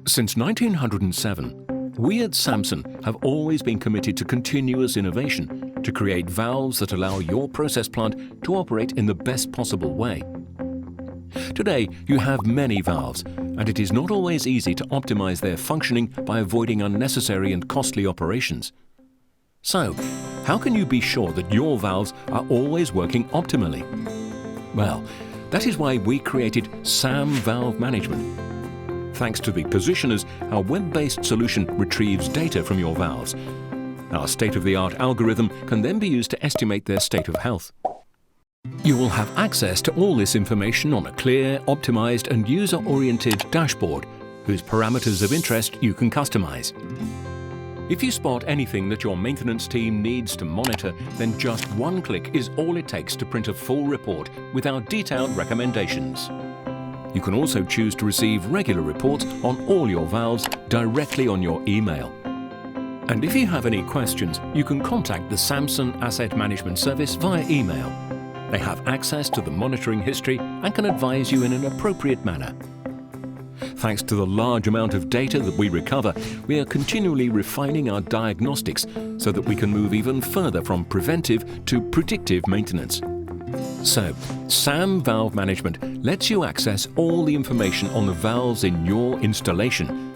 Since 1907, we at Samson have always been committed to continuous innovation to create valves that allow your process plant to operate in the best possible way. Today, you have many valves, and it is not always easy to optimize their functioning by avoiding unnecessary and costly operations. So, how can you be sure that your valves are always working optimally? Well, that is why we created SAM Valve Management. Thanks to the positioners, our web-based solution retrieves data from your valves. Our state-of-the-art algorithm can then be used to estimate their state of health. You will have access to all this information on a clear, optimized and user-oriented dashboard whose parameters of interest you can customize. If you spot anything that your maintenance team needs to monitor, then just one click is all it takes to print a full report with our detailed recommendations. You can also choose to receive regular reports on all your valves directly on your email. And if you have any questions, you can contact the Samson Asset Management Service via email. They have access to the monitoring history and can advise you in an appropriate manner. Thanks to the large amount of data that we recover, we are continually refining our diagnostics so that we can move even further from preventive to predictive maintenance. So, SAM Valve Management lets you access all the information on the valves in your installation.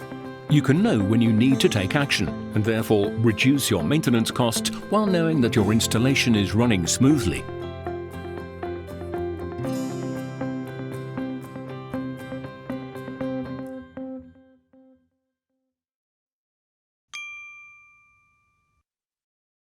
You can know when you need to take action and therefore reduce your maintenance costs while knowing that your installation is running smoothly.